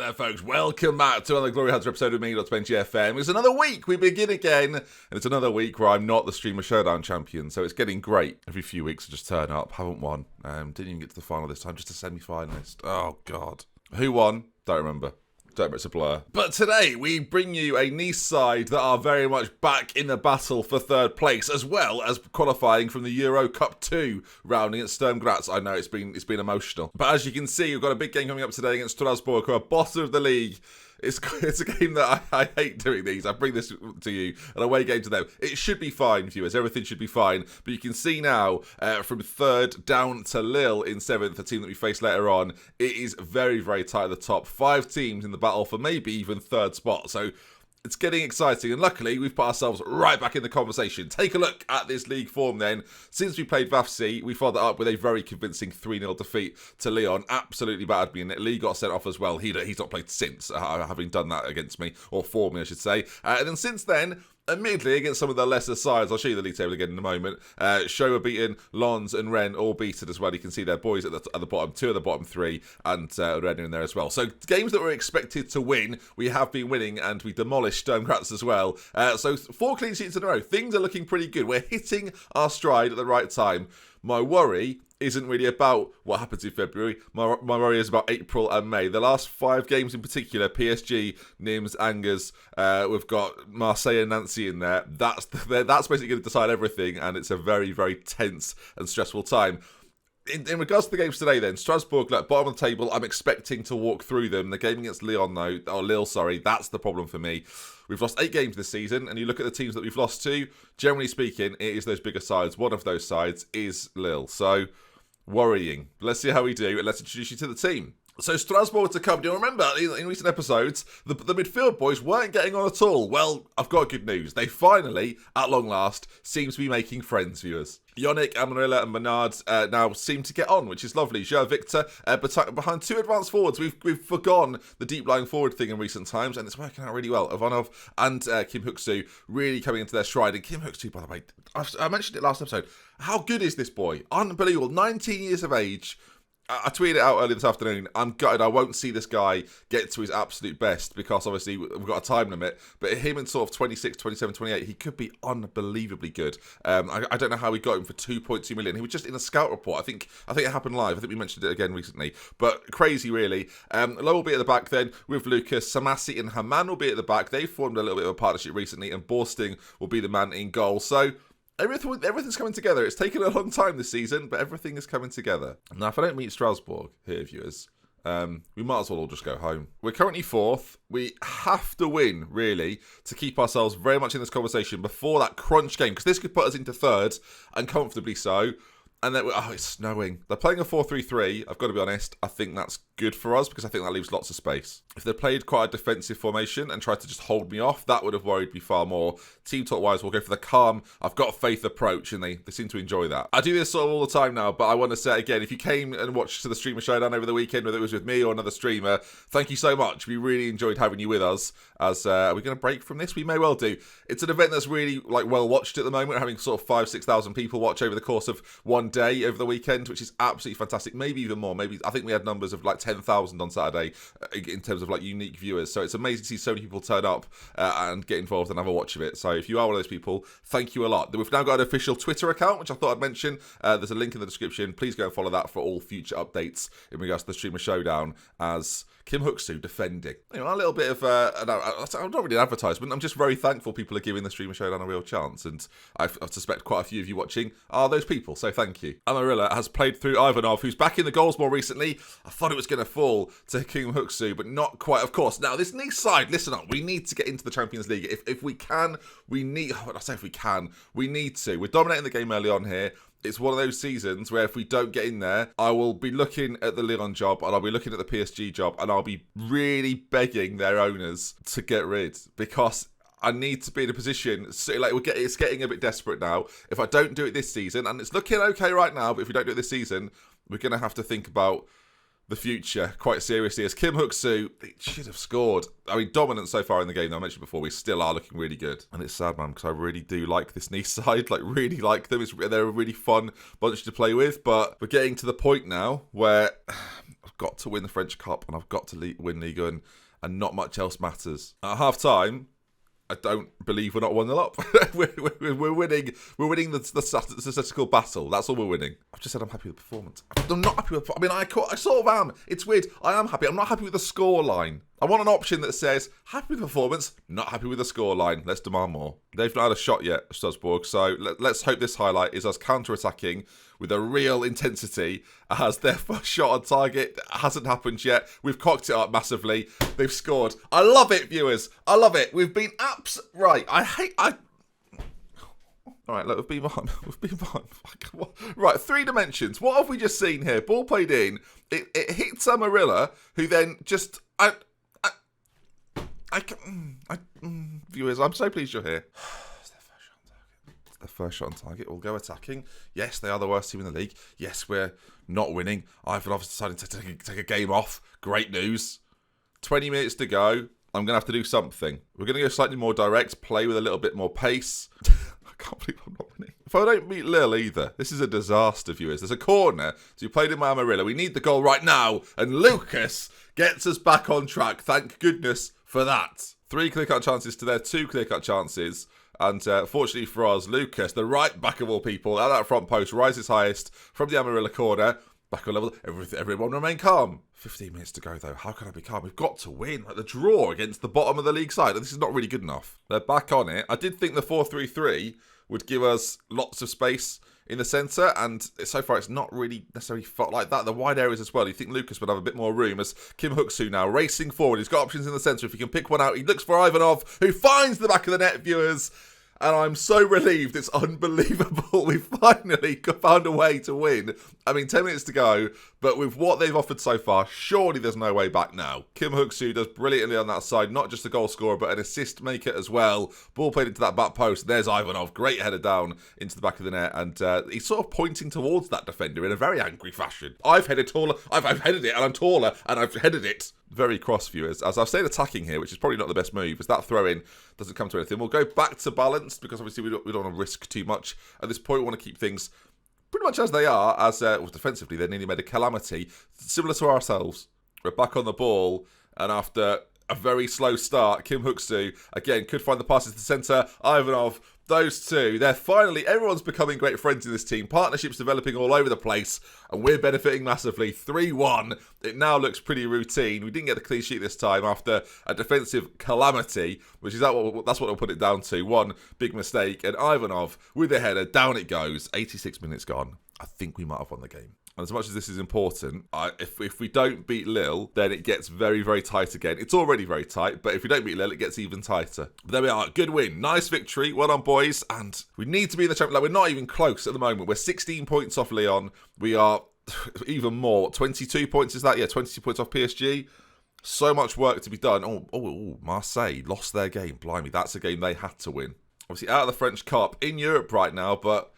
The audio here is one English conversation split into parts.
there, folks. Welcome back to another Glory Hunter episode of me, DoctorBenjyFM. It's another week. We begin again, and it's another week where I'm not the Streamer Showdown champion, so it's getting great. Every few weeks I just turn up. Haven't won. Didn't even get to the final this time, just a semi-finalist. Oh, God. Who won? Don't remember. It's a blur. But today, we bring you a Nice side that are very much back in the battle for third place, as well as qualifying from the Euro Cup 2 rounding at Sturm Graz. I know it's been emotional. But as you can see, we've got a big game coming up today against Strasbourg, who are bottom of the league. It's a game that I hate doing these. I bring this to you, an away game to them. It should be fine, viewers. Everything should be fine. But you can see now, from third down to Lille in seventh, the team that we face later on, it is very, very tight at the top. 5 teams in the battle for maybe even third spot. So it's getting exciting, and luckily we've put ourselves right back in the conversation. Take a look at this league form then. Since we played VAFC, we followed that up with a very convincing 3-0 defeat to Lyon. Absolutely battered me, and Lee got sent off as well. He's not played since, having done that against me, or for me I should say. And then since then, admittedly, against some of the lesser sides, I'll show you the league table again in a moment. Show were beaten, Lons and Rennes all beaten as well. You can see their boys at the bottom, 2 of the bottom 3, and Rennes in there as well. So games that we're expected to win, we have been winning, and we demolished Sturm Graz as well. So 4 clean sheets in a row. Things are looking pretty good. We're hitting our stride at the right time. My worry isn't really about what happens in February. My worry is about April and May. The last 5 games in particular, PSG, Nims, Angers, we've got Marseille and Nancy in there. That's basically going to decide everything, and it's a very, very tense and stressful time. In regards to the games today then, Strasbourg, bottom of the table, I'm expecting to walk through them. The game against Lyon though, or Lille, sorry, that's the problem for me. We've lost 8 games this season, and you look at the teams that we've lost to, generally speaking, it is those bigger sides. One of those sides is Lille. So, worrying. Let's see how we do, and let's introduce you to the team. So Strasbourg to come. Do you remember in recent episodes, the midfield boys weren't getting on at all? Well, I've got good news. They finally, at long last, seem to be making friends, viewers. Yannick, Amarilla and Bernard now seem to get on, which is lovely. João Victor, behind 2 advanced forwards. We've forgone the deep lying forward thing in recent times, and it's working out really well. Ivanov and Kim Huk-soo really coming into their stride. And Kim Huk-soo, by the way, I mentioned it last episode. How good is this boy? Unbelievable. 19 years of age. I tweeted it out earlier this afternoon. I'm gutted I won't see this guy get to his absolute best because obviously we've got a time limit. But him in sort of 26, 27, 28, he could be unbelievably good. I don't know how we got him for 2.2 million. He was just in a scout report. I think it happened live. I think we mentioned it again recently. But crazy, really. Lowe will be at the back then with Lucas. Samasi and Haman will be at the back. They formed a little bit of a partnership recently, and Borsting will be the man in goal. So everything's coming together. It's taken a long time this season, but everything is coming together. Now, if I don't meet Strasbourg here, viewers, we might as well all just go home. We're currently 4th. We have to win, really, to keep ourselves very much in this conversation before that crunch game, because this could put us into 3rd, and comfortably so. And then, it's snowing. They're playing a 4-3-3. I've got to be honest. I think that's good for us because I think that leaves lots of space. If they played quite a defensive formation and tried to just hold me off, that would have worried me far more. Team talk-wise, we'll go for the calm, I've got faith approach, and they seem to enjoy that. I do this sort of all the time now, but I want to say again, if you came and watched the Streamer Showdown over the weekend, whether it was with me or another streamer, thank you so much. We really enjoyed having you with us. As are we going to break from this? We may well do. It's an event that's really well watched at the moment, having sort of 5,000-6,000 people watch over the course of one day over the weekend, which is absolutely fantastic. Maybe even more. Maybe I think we had numbers of 10,000 on Saturday in terms of unique viewers. So it's amazing to see so many people turn up and get involved and have a watch of it. So if you are one of those people, thank you a lot. We've now got an official Twitter account, which I thought I'd mention. There's a link in the description. Please go and follow that for all future updates in regards to the Streamer Showdown as Kim Huk-soo defending. A little bit of, I'm not really an advertisement. I'm just very thankful people are giving the Streamer Showdown a real chance. And I suspect quite a few of you watching are those people. So thank you. Amarilla has played through Ivanov, who's back in the goals more recently. I thought it was going to fall to Kim Huk-soo, but not quite, of course. Now, this Nice side, listen up. We need to get into the Champions League. If we can, we need... I say if we can, we need to. We're dominating the game early on here. It's one of those seasons where if we don't get in there, I will be looking at the Lyon job and I'll be looking at the PSG job and I'll be really begging their owners to get rid, because I need to be in a position, it's getting a bit desperate now. If I don't do it this season, and it's looking okay right now, but if we don't do it this season, we're going to have to think about the future quite seriously, as Kim Huk-soo, it should have scored. I mean, dominant so far in the game, I mentioned before, we still are looking really good. And it's sad, man, because I really do like this Nice side, really like them. They're a really fun bunch to play with, but we're getting to the point now where I've got to win the French Cup and I've got to win Ligue 1, and not much else matters. At half-time, I don't believe we're not 1-0 up. we're winning. We're winning the statistical battle. That's all we're winning. I've just said I'm happy with the performance. I'm not happy with. I mean, I sort of am. It's weird. I am happy. I'm not happy with the score line. I want an option that says happy with the performance, not happy with the score line. Let's demand more. They've not had a shot yet, Strasbourg. So let's hope this highlight is us counter-attacking with a real intensity as their first shot on target hasn't happened yet. We've cocked it up massively. They've scored. I love it, viewers. I love it. We've been right. All right, look, we've been behind. Right, 3 dimensions. What have we just seen here? Ball played in. It hits Amarilla, who then just... viewers, I'm so pleased you're here. It's their first shot on target. We'll go attacking. Yes, they are the worst team in the league. Yes, we're not winning. I've decided to take a game off. Great news. 20 minutes to go. I'm going to have to do something. We're going to go slightly more direct, play with a little bit more pace. I can't believe I'm not winning. If I don't beat Lille either, this is a disaster, viewers. There's a corner. So you played in my Amarilla. We need the goal right now. And Lucas gets us back on track. Thank goodness for that. 3 clear-cut chances to their 2 clear-cut chances. And fortunately for us, Lucas, the right back of all people, at that front post, rises highest from the Amarilla corner. Back on level. Everyone remain calm. 15 minutes to go, though. How can I be calm? We've got to win. Like the draw against the bottom of the league side. This is not really good enough. They're back on it. I did think the 4-3-3 would give us lots of space in the centre, and so far it's not really necessarily felt like that. The wide areas as well. You think Lucas would have a bit more room as Kim Huksu now racing forward. He's got options in the centre. If he can pick one out, he looks for Ivanov, who finds the back of the net, viewers. And I'm so relieved. It's unbelievable. We finally found a way to win. I mean, 10 minutes to go, but with what they've offered so far, surely there's no way back now. Kim Huksu does brilliantly on that side. Not just a goal scorer, but an assist maker as well. Ball played into that back post. There's Ivanov. Great header down into the back of the net. And he's sort of pointing towards that defender in a very angry fashion. I've headed taller. I've headed it, and I'm taller, and I've headed it. Very cross, viewers. As I've stayed attacking here, which is probably not the best move, as that throw-in doesn't come to anything. We'll go back to balanced, because obviously we don't want to risk too much. At this point, we want to keep things pretty much as they are, as defensively, they nearly made a calamity. Similar to ourselves. We're back on the ball, and after a very slow start, Kim Huksu, again, could find the passes to the centre. Ivanov, those two, everyone's becoming great friends in this team. Partnerships developing all over the place, and we're benefiting massively. 3-1. It now looks pretty routine. We didn't get the clean sheet this time after a defensive calamity, which is that's what I'll put it down to. One big mistake, and Ivanov with the header, down it goes. 86 minutes gone. I think we might have won the game. And as much as this is important, if we don't beat Lille, then it gets very, very tight again. It's already very tight, but if we don't beat Lille, it gets even tighter. But there we are. Good win. Nice victory. Well done, boys. And we need to be in the Champions League. We're not even close at the moment. We're 16 points off Lyon. We are even more. 22 points, is that? Yeah, 22 points off PSG. So much work to be done. Oh, Marseille lost their game. Blimey, that's a game they had to win. Obviously, out of the French Cup, in Europe right now, but...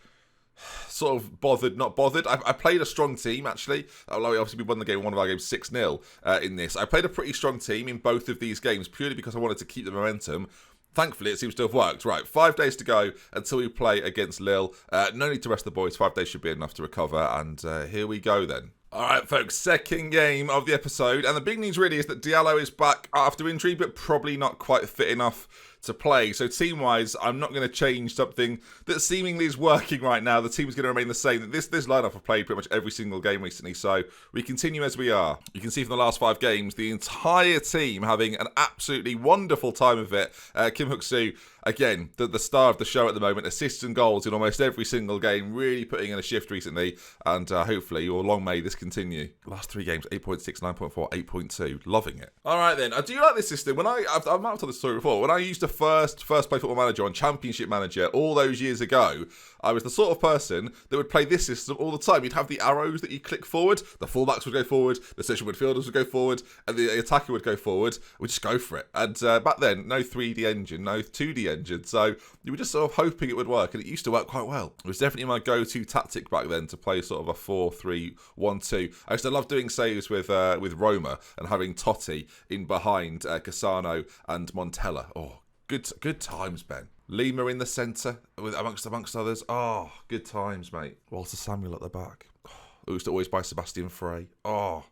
sort of bothered, not bothered. I played a strong team, actually. Obviously, we won the game, one of our games 6-0 in this. I played a pretty strong team in both of these games, purely because I wanted to keep the momentum. Thankfully, it seems to have worked. Right, 5 days to go until we play against Lille. No need to rest the boys. 5 days should be enough to recover. And here we go then. All right, folks, second game of the episode. And the big news really is that Diallo is back after injury, but probably not quite fit enough to play. So team-wise, I'm not going to change something that seemingly is working right now. The team is going to remain the same. This lineup have played pretty much every single game recently, so we continue as we are. You can see from the last 5 games, the entire team having an absolutely wonderful time of it. Kim Huksu, again, the star of the show at the moment, assists and goals in almost every single game, really putting in a shift recently, and hopefully, or long may this continue. Last 3 games, 8.6, 9.4, 8.2, loving it. All right then, I do like this system. I've told this story before. When I used to first play Football Manager on Championship Manager all those years ago, I was the sort of person that would play this system all the time. You'd have the arrows that you click forward, the fullbacks would go forward, the central midfielders would go forward, and the attacker would go forward. We'd just go for it. And back then, no 3D engine, no 2D engine, so you were just sort of hoping it would work, and it used to work quite well. It was definitely my go-to tactic back then to play sort of a 4-3-1-2. I used to love doing saves with Roma and having Totti in behind Cassano and Montella. Oh, good times, Ben. Lima in the centre, amongst others. Oh, good times, mate. Walter Samuel at the back. I used to always buy Sebastian Frey. Oh,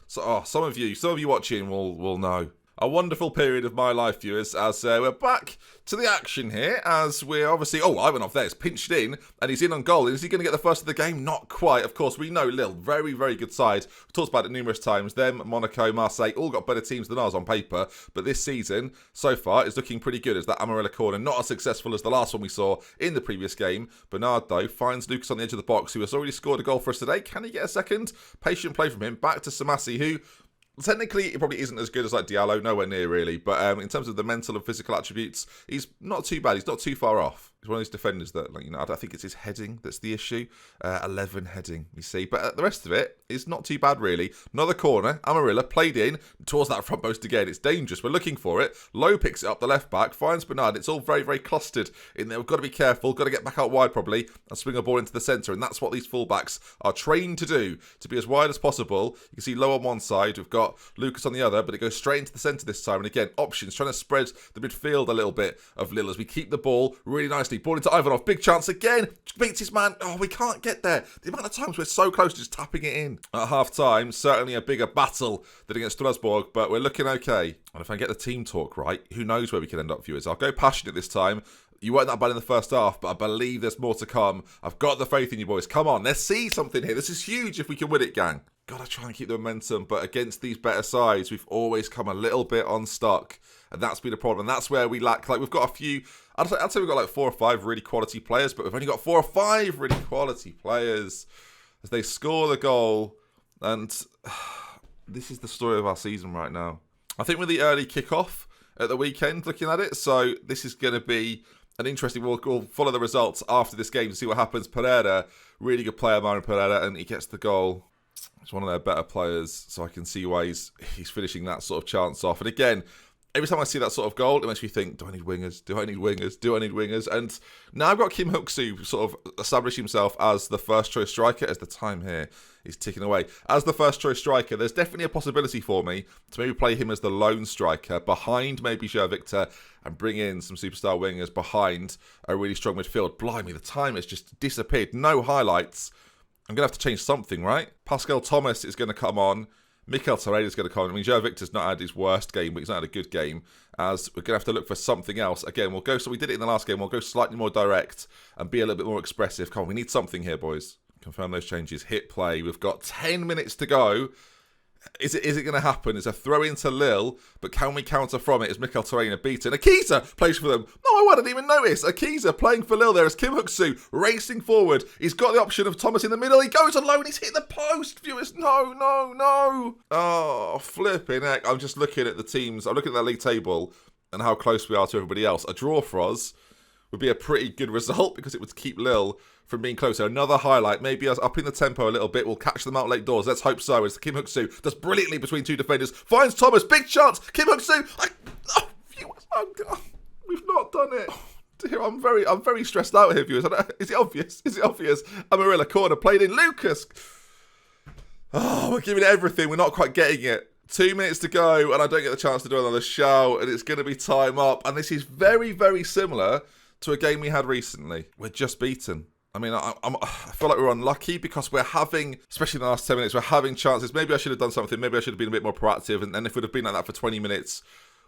So, some of you watching will know. A wonderful period of my life, viewers, as we're back to the action here, as we're obviously... Oh, Ivan off there, it's pinched in, and he's in on goal. Is he going to get the first of the game? Not quite. Of course, we know Lille, very, very good side. We've talked about it numerous times. Them, Monaco, Marseille, all got better teams than ours on paper, but this season, so far, is looking pretty good as that Amarilla corner, not as successful as the last one we saw in the previous game. Bernard, though, finds Lucas on the edge of the box, who has already scored a goal for us today. Can he get a second? Patient play from him, back to Samasi, who... Technically, it probably isn't as good as like Diallo, nowhere near really. But in terms of the mental and physical attributes, he's not too bad. He's not too far off. He's one of those defenders that, like, I don't think it's his heading that's the issue. 11 heading, you see. But the rest of it is not too bad really. Another corner. Amarilla played in towards that front post again. It's dangerous. We're looking for it. Lowe picks it up the left back. Finds Bernard. It's all very, very clustered in there. We've got to be careful. Got to get back out wide probably and swing a ball into the centre. And that's what these fullbacks are trained to do. To be as wide as possible. You can see Lowe on one side. We've got Lucas on the other. But it goes straight into the centre this time. And again, options. Trying to spread the midfield a little bit of Lille as we keep the ball really nicely. Ball into Ivanov. Big chance again. Beats his man. Oh, we can't get there. The amount of times we're so close to just tapping it in. At half time, certainly a bigger battle than against Strasbourg, but we're looking okay. And if I get the team talk right, who knows where we can end up, viewers. I'll go passionate this time. You weren't that bad in the first half, but I believe there's more to come. I've got the faith in you boys. Come on, let's see something here. This is huge if we can win it, gang. Gotta try and keep the momentum, but against these better sides, we've always come a little bit unstuck. And that's been a problem. And that's where we lack. Like, we've got a few... I'd say we've got like 4 or 5 really quality players, but we've only got 4 or 5 really quality players as they score the goal. And this is the story of our season right now. I think with the early kickoff at the weekend, looking at it, so this is going to be an interesting... We'll follow the results after this game to see what happens. Pereira, really good player, Marin Pereira, and he gets the goal. He's one of their better players, so I can see why he's finishing that sort of chance off. And again... Every time I see that sort of goal, it makes me think, do I need wingers? Do I need wingers? Do I need wingers? And now I've got Kim Huk-soo sort of establish himself as the first choice striker as the time here is ticking away. As the first choice striker, there's definitely a possibility for me to maybe play him as the lone striker behind maybe Joe Victor and bring in some superstar wingers behind a really strong midfield. Blimey, the time has just disappeared. No highlights. I'm going to have to change something, right? Pascal Thomas is going to come on. Mikel Torreira is going to come on. I mean, Joe Victor's not had his worst game, but he's not had a good game. As we're going to have to look for something else. Again, we'll go, so we did it in the last game. We'll go slightly more direct and be a little bit more expressive. Come on, we need something here, boys. Confirm those changes. Hit play. We've got 10 minutes to go. Is it going to happen? It's a throw into Lille, but can we counter from it? Is Mikel Torreira beaten? Akiza plays for them. No, I didn't even notice. Akiza playing for Lille there as Kim Huk-soo racing forward. He's got the option of Thomas in the middle. He goes alone. He's hit the post, viewers. No. Oh, flipping heck. I'm just looking at the teams. I'm looking at the league table and how close we are to everybody else. A draw for us would be a pretty good result because it would keep Lille from being closer. Another highlight, maybe us upping the tempo a little bit. We'll catch them out late doors. Let's hope so. As Kim Huk-soo does brilliantly between 2 defenders. Finds Thomas. Big chance. Kim Huk-soo. We've not done it. Oh, dear, I'm very stressed out here, viewers. Is it obvious? Amarilla corner played in. Lucas. Oh, we're giving it everything. We're not quite getting it. 2 minutes to go, and I don't get the chance to do another shout, and it's going to be time up. And this is very, very similar to a game we had recently. We're just beaten. I mean, I feel like we're unlucky because we're having, especially in the last 10 minutes, we're having chances. Maybe I should have done something. Maybe I should have been a bit more proactive. And if we'd have been like that for 20 minutes,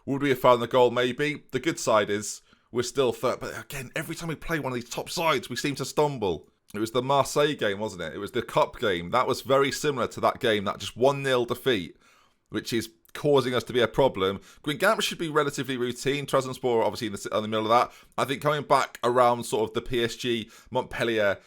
would we have found the goal? Maybe. The good side is we're still third. But again, every time we play one of these top sides, we seem to stumble. It was the Marseille game, wasn't it? It was the Cup game. That was very similar to that game, that just 1-0 defeat, which is causing us to be a problem. Guingamp should be relatively routine. Trabzonspor obviously in the middle of that. I think coming back around sort of the PSG Montpellier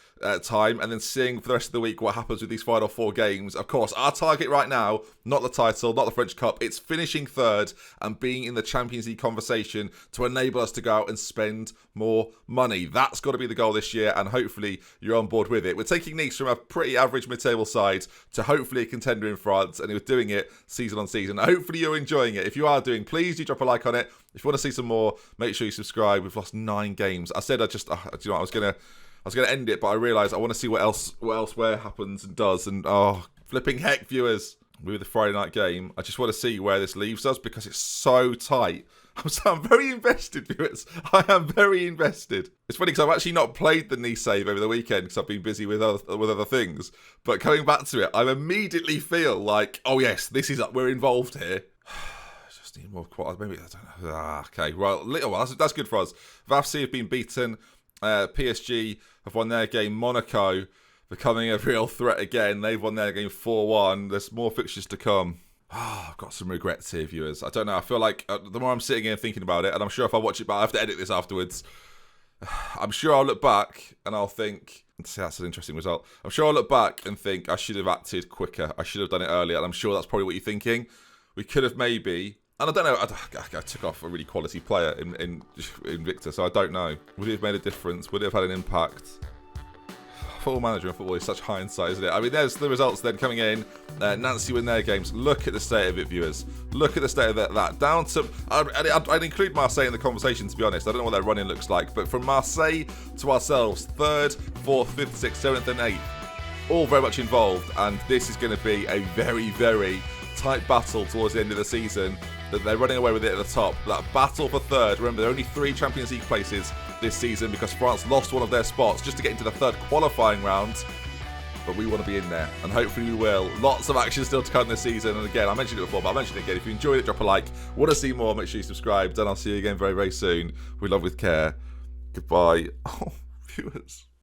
time and then seeing for the rest of the week what happens with these final 4 games. Of course, our target right now, not the title, not the French Cup, it's finishing third and being in the Champions League conversation to enable us to go out and spend more money. That's got to be the goal this year, and hopefully you're on board with it. We're taking Nice from a pretty average mid-table side to hopefully a contender in France, and we're doing it season on season. Hopefully you're enjoying it. If you are doing, please do drop a like on it. If you want to see some more, make sure you subscribe. We've lost 9 games. I said I was going to end it, but I realised I want to see what else where happens and does. And flipping heck, viewers, with the Friday night game, I just want to see where this leaves us because it's so tight I'm very invested, viewers. I am very invested. It's funny because I've actually not played the knee save over the weekend because I've been busy with other things. But coming back to it, I immediately feel like, oh yes, we're involved here. Just need more quality. Maybe I don't know. Okay, well, that's good for us. VAFC have been beaten. PSG have won their game. Monaco becoming a real threat again. They've won their game 4-1. There's more fixtures to come. I've got some regrets here, viewers. I don't know. I feel like the more I'm sitting here thinking about it, and I'm sure if I watch it back, I have to edit this afterwards. I'm sure I'll look back and I'll think, see, that's an interesting result. I'm sure I'll look back and think I should have acted quicker. I should have done it earlier. And I'm sure that's probably what you're thinking. We could have maybe, and I don't know, I took off a really quality player in Victor, so I don't know. Would it have made a difference? Would it have had an impact? Football manager and football is such hindsight, isn't it? I mean, there's the results then coming in. Nancy win their games. Look at the state of it, viewers. Look at the state of that. Down to... I'd include Marseille in the conversation, to be honest. I don't know what their running looks like. But from Marseille to ourselves, 3rd, 4th, 5th, 6th, 7th and 8th, all very much involved. And this is going to be a very, very tight battle towards the end of the season. That they're running away with it at the top. That battle for 3rd. Remember, there are only 3 Champions League places this season because France lost one of their spots just to get into the 3rd qualifying round. But we want to be in there, and hopefully we will. Lots of action still to come this season, and again, I mentioned it before, but I'll mention it again. If you enjoyed it, drop a like. Want to see more, make sure you subscribe, and I'll see you again very, very soon. We love with care. Goodbye. Oh, viewers.